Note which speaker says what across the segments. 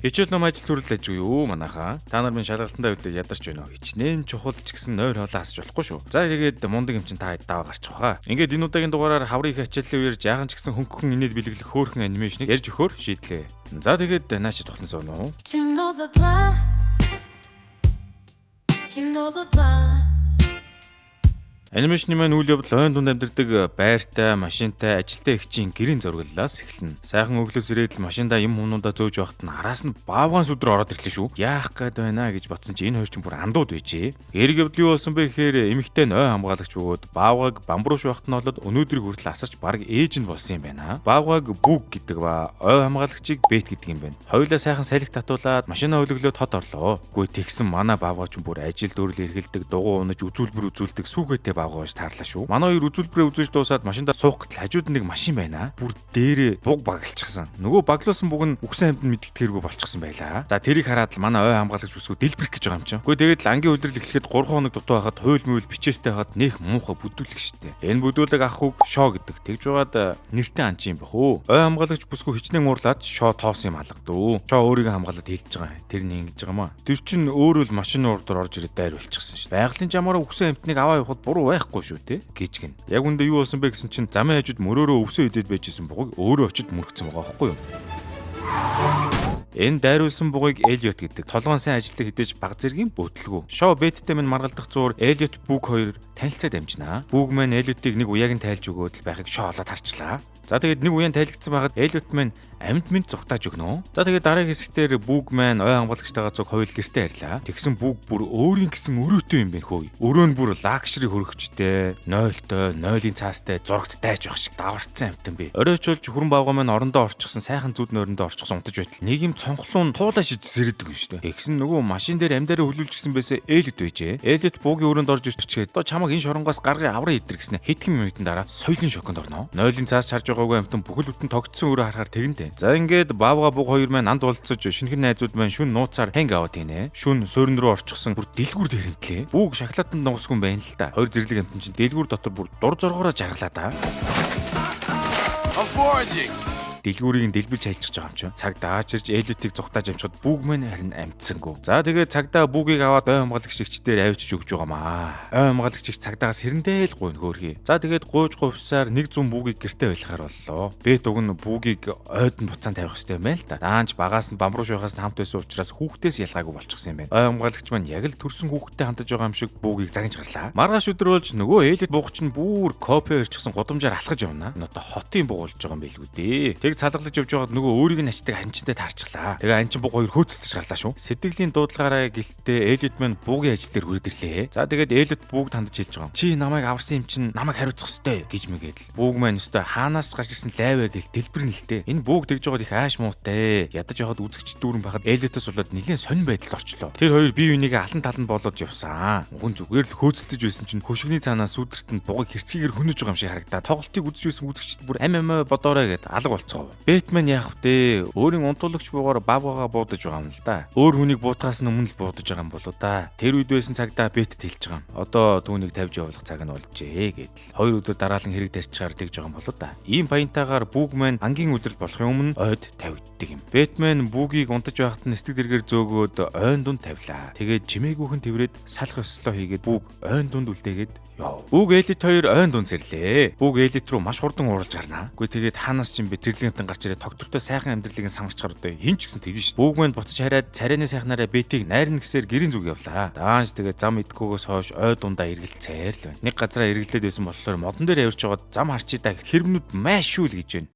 Speaker 1: Хичээл ном ажил төрөл ажгүй юу манайхаа. Та нар минь шалгалтандаа үедээ ядарч байна уу? Хичнээн чухал ч гэсэн нойр хоолоо асч болохгүй шүү. За тэгээд мундаг юм чин та даваа гарч байгаа. Ингээд энэ удаагийн дугаараар хаврын их хичээлийн үеэр жаахан ч гэсэн хөнгөн инээд бэлэглэх хөөрхөн анимашныг ярьж өгөхөөр шийдлээ. За тэгээд нааш тухлан зурна уу? Анимашны маань үйл явдал ойн дунд амьдардаг байртай, машинтай, ажилтай эгчийн гэрийн зураглалаас эхэлнэ. Сайхан өглөөс ирээд машиндаа юм хүмүүндээ зөөж байхад нь араас нь баавгаан сүдэр ороод ирлээ шүү. Яах гээд байна гэж бодсон чи энэ хоёр чинь бүр андууд байжээ. Эрг явдал юу болсон бэ гэхээр эмэгтэй нь ой хамгаалагч бөгөөд баавгааг бамбарууш байхад нь болоод өнөөдрийг хүртэл асарч баг ээж нь болсон юм байна. Баавгааг бүг гэдэг ба ой хамгаалагчийг бэт гэдэг юм байна. Хоёулаа сайхан салхи татуулаад машинаа өлөглөөд хот орлоо. Гүй тэгсэн манай баавгаач бүр ажил дөрөл эргэлдэг, дугуй унаж үзүүлбэр үзүүлдэг сүүхэттэй баавгаач таарлаа шүү. Манай хоёр үзүүлбэрээ үзэж дуусаад машиндаа суух гэтэл хажууд нэг машин байна. Бүр дээрээ буг багалчихсан. Нөгөө баглуулсан буг нь үхсэн амьд мэддэг тэргүй болчихсон байлаа. За тэрийг хараад л манай ой хамгаалагч бүсгүй дэлбэрэх гэж байгаа юм чинь. Гэхдээ тэгээд л ангийн үйлрэл эхлэхэд 3 хоног дутуу байхад хуйл мүйл бичээстэй хаад нэх муухай бүдүүлэх штэ. Энэ бүдүүлэг ах үг шоо гэдэг. Тэгж байгаад нэртэй анч юм бах уу. Ой хамгаалагч бүсгүй хичнээн уурлаад шоо тоосон юм алгадуу. Шоо өөрийгөө хамгаалаад хэлж байгаа. Тэр нь ингэж байгаа маа. Тэр чинь өөрөө л машины урдаар орж ирээд дайр болчихсон штэ. Байгалийн жамаараа үхсэн амьтныг аваа явахад буруу байхгүй шүү те гэж гин. Яг үндэ юу болсон бэ гэсэн чинь замын хажууд мөрөөрөө өвсөн идээд байжсэн бугыг өөрөө очиж мөрөгцсөн байгаа байхгүй юу? Энэ дайруулсан бугыг Элиот гэдэг толгоон сайн ажилтдаг хэдэж баг зэргийн бөтөлгөө. Шоу бэттэй минь маргалдах зуур Элиот Бүг хоёр танилцаад амжинаа. Бүг маань Элиотыг нэг уяаг нь тайлж өгөөд л байхыг шоолоод харчлаа. За тэгээд нэг уян тайлгдсан байгаад Элиот маань амьд минь зүгтааж өгнө. За тэгээд дараагийн хэсгээр Бүг маань ой хамгаалагчтайгаа цуг хоёул гэртээ арилаа. Тэгсэн Бүг бүр өөрийн гэсэн өрөөтэй юм байна хөөе. Өрөө нь бүр лакшри хөрөгчтэй, нойлтой, нойлын цаастай, зурагттай ч байх шиг даварцсан амтан бэ. Оройчулж хүрэн баавга маань орондоо орчихсон сайхан зүуд нойрондоо орчихсон унтаж байтал нэг юм цонхлуун туулаа шиж сэрдэг юм шүү дээ. Тэгсэн нөгөө машин дээр амьдараа хөлүүлчихсэн байсан Элиот байжээ. Элиот Бүгийн өрөөнд орж ирчихээд "Доо чамаг энэ шоронгоос гаргая авраа идэр" гэснэ. Хэдхэн минутын дараа соёлын шоконд орно. Нойлын цаас чарж байгаагүй амтан бүхэл бүтэн тогтсон өрөө харахаар тэгэнтэй. За ингээд баавга Бүг хоёр маань анд уулзаж шинхэн найзууд маань шүн нууцаар ханг аваад гинэ. Шүн суурин руу орчихсон бүр дэлгүүр дээрэнтлээ. Бүг шоколаданд нуусгүй юм байна л да. Хоёр зэрлэг амтан чинь дэлгүүр дотор бүр дур зоргоороо жаргалаа да. Дэлгүүрийг нь дэлбэлж хайчих байгаа юм чинь. Цагдаа чирж Элиотыг зүгтааж амжихад Бүг маань харин амтсангүй. За тэгээд цагдаа Бүгийг аваад ой хамгаалагч эгчдээр авчиж өгч байгаамаа. Ой хамгаалагч эгч цагдаагаас хэрэндээ л гуйн хөөрхий. За тэгээд гуйж гувсаар нэг зүүн Бүгийг гэртээ байлахаар боллоо. Бэт уг нь Бүгийг ойд нь буцаан тавих хэрэгтэй юм байна л да. Даанч багаас нь бамрууш байхаас нь хамт байсан учраас хүүхдээс ялгаагүй болчихсон юм байна. Ой хамгаалагч маань яг л төрсөн хүүхдтэй хандаж байгаа юм шиг Бүгийг загнаж гарлаа. Маргааш өдөр болж нөгөө Элиот Бүг чинь бүр копи өрчихсэн гудамжаар алхаж явна. Энэ одоо хотын буг болж байгаа юм билгүй дээ. Цалгалж явж байгаад нөгөө өөрийг нь ачдаг анчинтай таарчлаа. Тэгээ анчин Бүг хоёр хөөцөлдөж гарлаа шүү. Сэтгэлийн дуудлагаараа гэлтээ Элиот маань Бүгийн ажил дээр хүрээд ирлээ. За тэгээд Элиот Бүг тандж хэлж байгаа. "Чи намайг авсан юм чинь намайг хариуцах ёстой" гэж мэгээд. Бүг маань өстой хаанаас гарч ирсэн лайвэ гэл дэлбэрнэ л дээ. Энэ Бүг тэгж байгаад их ааш муутай. Ядаж явахад үзэгч дүүрэн байхад Элиотоос болоод нэлээд сонин байдалд орчлоо. Тэр хоёр бие биенийгээ алан таланд болоод явсан. Уган зүгээр л хөөцөлдөж байсан чинь хөшигний цаанаас сүдэрт нь Бүгийг хэрцгийгээр хөнөж байгаа юм шиг харагдаа. Тоглолтыг үзэж байсан үзэгчд бүр амиа бодоорой гэд алга болцгоо. Бэтмен яах вэ? Өөрийн унтуулагч буугаар баавгагаа буудаж байгаа юм л да. Өөр хүнийг буутахаас өмнө л буудаж байгаа юм болоо да. Тэр үед байсан цагдаа Бэтэд хэлж байгаа юм. Одоо түүнийг тавьж явуулах цаг нь болжээ гэдэл. 2 өдөр дараалан хэрэг тарьчаар тэгж байгаа юм болоо да. Ийм баянтайгаар Бүг маань ангийн үлрэл болохын өмнө ойд тавигддаг юм. Бэтмен Бүгийг унтаж байхад нь сэтгэл дэргээр зөөгөөд ойн дунд тавилаа. Тэгээд чимээгүйхэн тэврээд салах ёслоо хийгээд Бүг ойн дунд үлдээгээд Бүг Элиот хоёр ойн дунд сэрлээ. Бүг Элиот руу маш хурдан ууралж гарнаа. Гэхдээ тэгээд хаанаас ч юм бэ зэрлэгэнтэн гарч ирээд тогтвортой сайхан амьдралыг самарчгаар одоо хин ч гэсэн тэгнэ шүү. Бүг маань буцаж хараад царайны сайхнаараа Бэтийг найрна гэсээр гэрийн зүг явлаа. Даанч тэгээд зам идгүүгээс хойш ой дундаа эргэлцээр л байна. Нэг газараа эргэлдээд байсан болохоор модон дээр явж байгаад зам харчидаа хэрмнүүд маш шүүл гэж байна.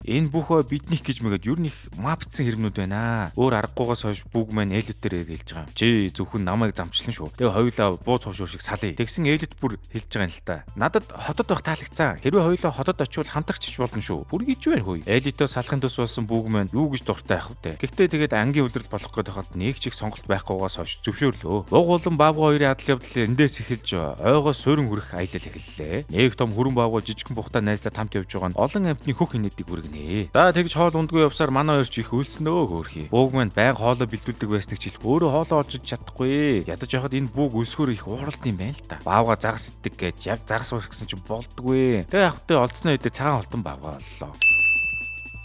Speaker 1: Энэ бүх ой биднийх гэж мэгээд юу нэг мапцсан хэрмнүүд байна. Өөр аргагүйгаас хойш Бүг маань Элиот дээр хэлж байгаа юм. Чи зөвхөн намайг замчлан шүү. Тэгээ хоёулаа бууз ховшуур шиг салъя. Тэгсэн Элиот бүр хэлж байгаа юм л та. Надад хотод байх таалагцсан. Хэрвээ хоёулаа хотод очивол хамтарчиж болно шүү. Бүр гэж байна хөөе. Элиотоос салахын тус болсон Бүг маань юу гэж дуртай ах вэ? Гэхдээ тэгээд ангийн үлрэл болох гээд байхад нэг чих сонголт байхгүйгаас хойш зөвшөөрлөө. Уг улан баавга хоёрын адал явдал эндээс эхэлж ойгоос суурин хүрэх аялал эхэллээ. Нэг том хүрэн баавга жижигхэн бухтай найзлаад хамт явж байгаа нь олон амьтны хөх инээдэг үргэнэ. За тэгж хоол ундгүй явсаар манай хоёр ч их хөлснөө хөөрхий. Бүг маань байн хоолоо бэлдүүлдэг байсныг чил өөрөө хоолоо олж чадахгүй. Ядаж явахад энэ Бүг өсгөр их ууралт юм байна л да. Баавга загас иддэг гэж яг загас урах гэсэн чинь болдгүй. Тэгээ авахтай олцсны үедээ цагаан холтон баавга боллоо.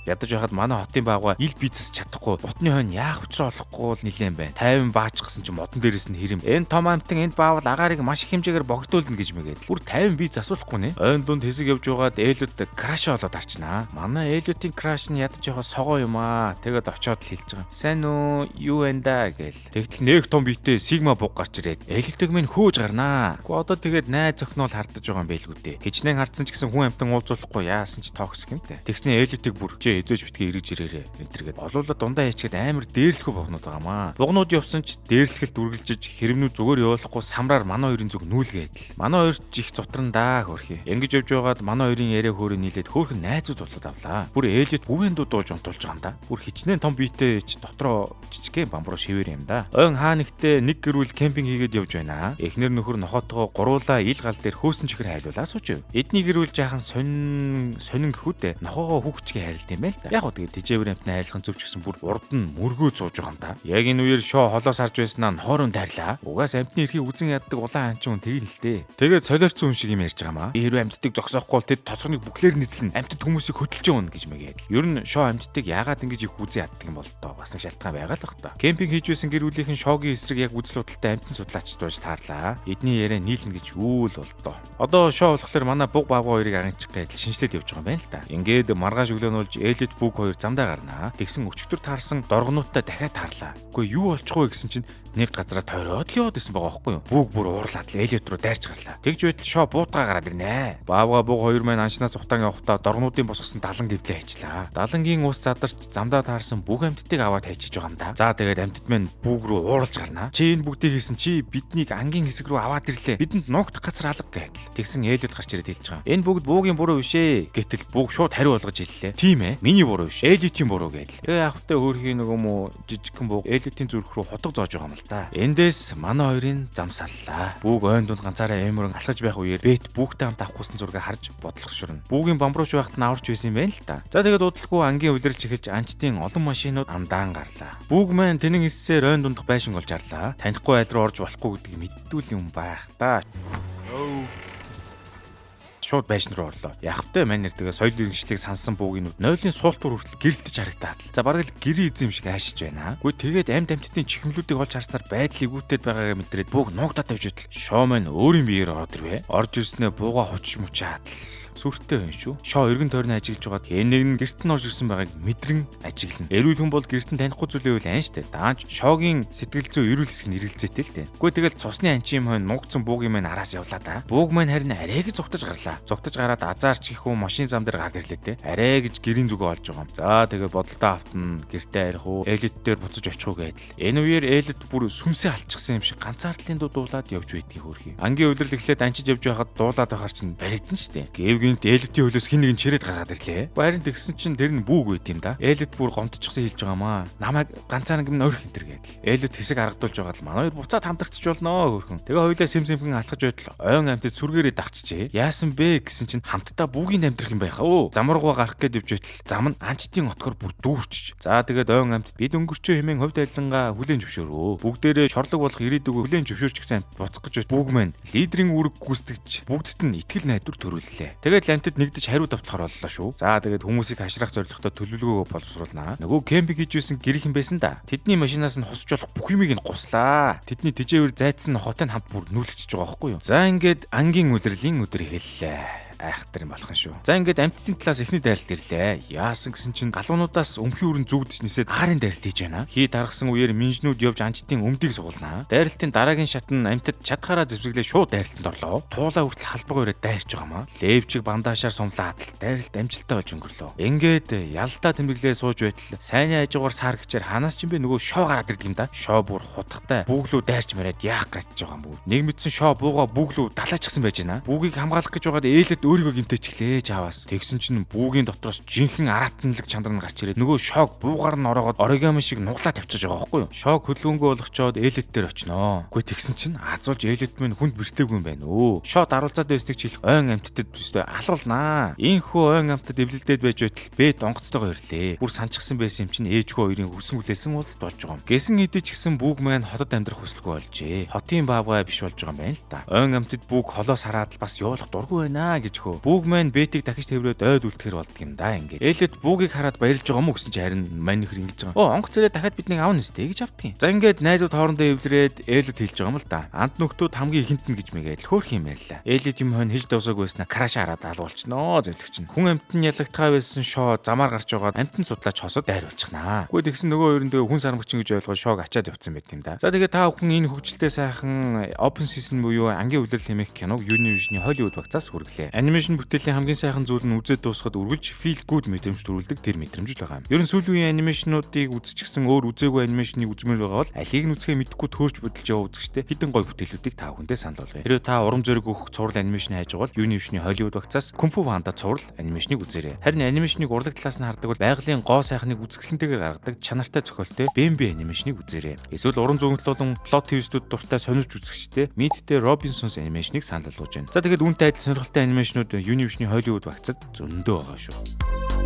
Speaker 1: Ядаж байхад манай хотын баавга ил бизнес чадахгүй утны хойно яах учраа олохгүй нилээн байна. 50 баачгсан ч модон дээрээс нь хэрэм. Энэ том амтан энд баавал агаарыг маш их хэмжээгээр богдуулна гэж мэгээд. Бүр 50 бийц асуулахгүй нэ. Ойн дунд хэсэг явж байгаад ээлүүд краш болоод арчнаа. Манай ээлүүдийн краш нь ядаж яваа согоо юм аа. Тэгээд очиод л хэлж байгаа. Сайн уу юу энэ да гэл. Тэгтэл нэг том биетэй сигма буг гарч ирээд ээлүүдийг минь хөөж гарнаа. Гэхдээ одоо тэгээд найз зөхнөл хардаж байгаа юм байлгүй дээ. Хичнээн хардсан ч гэсэн хүн амтан уулзуулахгүй яасан ч токсик юм дээ. Тэгснэ ээлүүдийг бүр чи эзэж битгий эргэж ирээрээ. Энтергээд олуулаад дундаа яачгээд амар дээрлэхүү богнууд байгаамаа. Богнууд явсан ч дээрлэхэлд үргэлжиж хэрэмнүүд зүгээр явуулахгүй самраар манай хоёрын зүг нүүлгээд л. Манай хоёр ч их зутран даа хөрхий. Ингэж явж байгаад манай хоёрын яриа хөөрөө нийлээд хөөхөн найзууд болоод авлаа. Бүр ээлүүд бүвэн дуудуулж унтуулж байгаа юм да. Бүр хичнээн том биетэй ч дотроо жижигхэн бамбаруу шивэр юм да. Ойн хаа нэгтээ нэг гэрүүл кемпинг хийгээд явж байна. Эхнэр нөхөр нохотгоо гуруула ил гал дээр хөөсөн чихэр хайлуулаа сууж. Эдний гэрүүл жаахан сонин гэхүүдээ нохоогоо хүүхчгээ хайрлт юм байл та. Яг гоо тэгээд тижээвэр амтны хайрлах зөвч гэсэн бүр урд нь мөргөө зууж байгаа юм да. Яг энэ үеэр шоо холоос харж байснаа нохорон дайрлаа. Угаас амтны эрхийг үзэн яддаг улаан ханчин хүн тэгин л дээ. Тэгээд солиорцсон хүн шиг юм ярьж байгаа маа. Би хэрвээ амттыг зогсоохгүй бол тэд тоцгоныг бүхлээр нийцлэн амттд хүмүүсийг хөдөлж өгнө гэж мэгээд. Ер нь шоо амттыг яагаад ингэж их үзэн яддаг юм бол тоо бас нэг шалтгаан байгаа л бах та. Кемпинг хийж байсан гэр бүлийнхэн шоогийн эсрэг яг үзэл бодолтой амттан судлаачд байж таарлаа. Эдний яриа нийлнэ гэж үйл бол тоо. Одоо шоо болохоор манай буг баавга хоёрыг аганчих гэж шинжлээд явж байгаа юм байна л та. Ингээд маргааш өглөөнүүлж ээлэд бүг хоёр замдаа гарнаа. Тэгсэн өчигдөр таарсан доргонуудтай дахиад таарлаа. Үгүй юу болчихгүй гэсэн чинь нэг газараа тойроод л яваад исэн байгаа байхгүй юу? Бүг бүр уурлаад л ээлэд рүү дайрч гарлаа. Тэгж байтал шоо буутгаа гараад ирнэ. Баавга буг хоёр маань аншнаас ухтаан явахдаа доргонуудын босгосон далан гэвлээ хайчлаа. Далангийн ус задарч замдаа таарсан бүг амьтдыг аваад хайчиж байгаа юм да. За тэгээд амьтд маань бүг рүү ууралж гарнаа. Чи энэ бүгдийг хийсэн чи биднийг ангийн хэсэг рүү аваад ирлээ. Бидэнд ногдох газар алга гэдэл. Тэгсэн ээлэд гарч ирээд хэлж байгаа. Энэ бүгд буугийн буруу биш ээ. Гэтэл бүг шууд хариу болгож хэллээ. Тийм ээ. Миний буруу биш. Ээлүүдийн буруу гэдэл. Тэгээ явахтай хөөрхийн нөгөө мө жижигхэн бүг ээлүүдийн зүрх рүү хотго зоож байгаа юм л да. Эндээс манай хоёрын зам саллаа. Бүг ойн дунд ганцаараа эмөрөн алхаж байх үеэр бэт бүгтэй хамт авахгүйсэн зургийг харж бодлогошорно. Бүгийн бамбарууч байхад нь аварч байсан юм байна л та. За тэгээд удалгүй ангийн улирч эхэлж анчтын олон машинууд амдаан гарлаа. Бүг маань тэнэг эссээр ойн дундх байшин болж арлаа. Танихгүй айл руу орж болохгүй гэдгийг мэддүүл юм байх та. Шууд байшин руу орлоо. Явхтай манер тэгээ соёл иргэншлийг сансан буугийн нүд нойлын суултур хүртэл гэрэлтэж харагдаад. За бараг л гэрээ эзэм шиг аашиж байна. Гэхдээ тэгээд амьд амьтдын чихмлүүдийг олж харснаар байдлыг үүтээд байгаагаа мэдрээд бууг нуугдаад тавьж идэл. Шоо маань өөрийн биеэр ороод ирвэ. Орж ирснээр бууга хуч мучаад сүртэй байна шүү. Шоо эргэн тойрны ажиглаж байгаад энийг нь гэрт нь орж ирсэн байгааг мэдрэн ажиглана. Эрүүл хүн бол гэрт нь танихгүй зүйлээ үл айн штэ. Даанч шоогийн сэтгэл зүй эрүүл хэсэг нь ирэлцээтэй л дээ. Гэхдээ тэгэл цусны анчин юм хойно нуугдсан буугийн маань араас явлаа да. Бууг маань харин арайг зугтаж гарлаа. Зугтаж гараад азаарч их хүн машин зам дээр гард ирлээ те. Арай гэж гэрийн зүгөө олж байгаа юм. За тэгээ бодолтой автна гэртээ арих уу ээлэд дээр буцаж очих уу гэдэл. Энэ үеэр ээлэд бүр сүнсээ алчихсан юм шиг ганцаардлын дуулаад явж байдгийг хөрхий. Ангийн улирал эхлээд анчиж явж байхад дуулаад байхаар чинь баригдана штэ. Гэвгийнт ээлүүдийн хөлөөс хин нэгэн чирээд гаргаад ирлээ. Харин тэгсэн чинь тэр нь бүүг байт юм да. Ээлэд бүр гомдчихсан хэлж байгаамаа. Намайг ганцаар юм ойрх энэ төр гэдэл. Ээлэд хэсэг аргадуулж байгаа л манай хоёр буцаад хамтрагч болно хөрхөн. Тэгээ хоёулаа сэмсэмхэн алхаж байтал ойн амтд сүргээрээ дагчжээ. Яасан бэ гэсэн чинь хамтдаа бүүгийн амьдрах юм байхаа өө. Зам руугаа гарах гээд явж байтал зам нь анчтын отгоор бүр дүүрчж. За тэгээд ойн амтд бид өнгөрчөө хэмээн хувьд айлангаа хүлэн зөвшөөрөө. Бүгдээрээ шорлог болох ирээдүг хүлэн зөвшөөрч гэсэн буцах гэж бүүг маань лидерийн үүрэг гүйцэтгэж бүгдд нь итгэл найдвар төрүүллээ. Тэгээд амтд нэгдэж хариу давтлахаар боллоо шүү. За тэгээд хүмүүсийг хашрах зорилготой төлөвлөгөөгөө боловсруулнаа. Нөгөө кемпинг хийж байсан гэрийнхэн байсан да. Тэдний машинаас нь хосч болох бүх юмыг нь гуслаа. Тэдний тижээвэр зайцсан хотын хамт бүр нүүлгэж байгаа байхгүй юу. За ингээд ангийн улирлын өдөр эхэллээ. Айхтар юм болох нь шүү. За ингээд амьтдын талаас эхний дайралт ирлээ. Яасан гэсэн чинь галуунуудаас өмхийн өрн зүгдэж нисээд хаарын дайралт хийж байна. Хий даргасан үеэр минжнүүд явж анчтын өмдийг суулнаа. Дайралтын дараагийн шат нь амьтад чадхаараа зэвсэглээ шууд дайралтанд орлоо. Туулаа хүртэл халбага өрөө дайрч байгаамаа. Левчиг бандаашаар сумлаад л дайралт амжилттай болж өнгөрлөө. Ингээд ялтаа тэмдэглээ сууж байтал сайнны ажгаар сар гिचээр ханаас ч юм бэ нөгөө шоо гараад ирдэг юм да. Шоо бүр хутгатай бүглүү дайрч мараад яах гэж байгаа юм бүү. Нэг мэдсэн шоо бууга бүглүү далаачсан байж байна. Бүгийг хамгаалах гэж байгаад ээлэд өөрийгөө гимтэйчглээ жаавас. Тэгсэн чинь бүүгийн дотроос жинхэнэ аратанлаг чандар нь гарч ирээд нөгөө шог буугаар нь ороогоод оригами шиг нуглаа тавьчихж байгаа байхгүй юу? Шог хөдөлгөөнгөө болгочоод ээлэд дээр очиноо. Үгүй тэгсэн чинь азуулж ээлэд минь хүнд бэртээгүй юм байна өө. Шоо даруулзаад байсныг чи хэлэх ойн амьтдад өстой алуулнаа. Ийхүү ойн амьтдад эвлэлдээд байж байтал бэд онгоцтойгоо ирлээ. Бүр санчсан байсан юм чинь ээжгүй хоёрын хүсэн хүлээсэн уулзалт болж байгаа юм. Гэсэн хэдий ч гэсэн бүүг маань хотод амьдрах хүсэлгүй болжээ. Хотын баавгай биш болж байгаа юм байна л та. Ойн амьтдад бүүг холоос хараад бас явуулах дургүй байна гэж хөө. Бүүг маань Бетиг дахиж тэрврээд ойд үлдэхэр болдго юм да ингээд. Эллиот бүүгийг хараад баярлж байгаа мó гэсэн чи харин манихэр ингэж байгаа. Онгоц царай дахиад бидний аавна сте гэж автгийн. За ингээд найзууд хоорондоо эвлэрээд Эллиот хэлж байгаа юм л да. Анд нөхдүүд хамгийн ихэнт нь гэж мэгээд хөөх юм ярьлаа. Эллиот юм хойно хэж дусаг байснаа краш хараад алуулчихноо зөөлөгч нь. Хүн амьтан ялагдхаа байсан шоо замаар гарч байгаа амьтан судлаач хосод дайруулчихнаа. Гэхдээ тэгсэн нөгөө хоёр нь тэгээ хүн сармагчин гэж ойлгоод шоог ачаад явцсан байт юм да. За тэгээ та бүхэн энэ хөгжилтэй сайхан Open Season буюу ангийн үлрэл хэмээх киног Univision-ийн Hollywood багцаас хүргэлээ. Анимашн бүтээлийн хамгийн сайхан зүйл нь үзээд дуусахад үргэлж feel good мэдрэмж төрүүлдэг тэр мэдрэмж л байгаа юм. Ер нь сүүлийн үеийн анимашнуудыг үзчихсэн өөр үзээгүй анимашныг үзмээр байгаа бол алийг нь үзэхээ мэдэхгүй төөрч бодолж яваа үзэгчтэй хитэн гой бүтээлүүдийг та бүхэндээ санал болгоё. Хэрэв та урам зориг өгөх цуврал анимашн хайж байгаа бол Univision-ийн Hollywood багцаас Kung Fu Panda цуврал анимашныг үзээрэй. Харин анимашныг урлаг талаас нь хардаг бол байгалийн гоо сайхныг үзэсгэлэнтэйгээр гаргадаг чанартай зохиолтой Bambi анимашныг үзээрэй. Эсвэл уран зөгнөлтөлөн плот твистүүд дуртай сонирч үзэгчтэй Meet Robinsons анимашныг санал болгож байна. За тэгээд үүнтэй адил сонирхолтой анимашнууд Univision-ийн Hollywood багцад зөндөө байгаа шүү.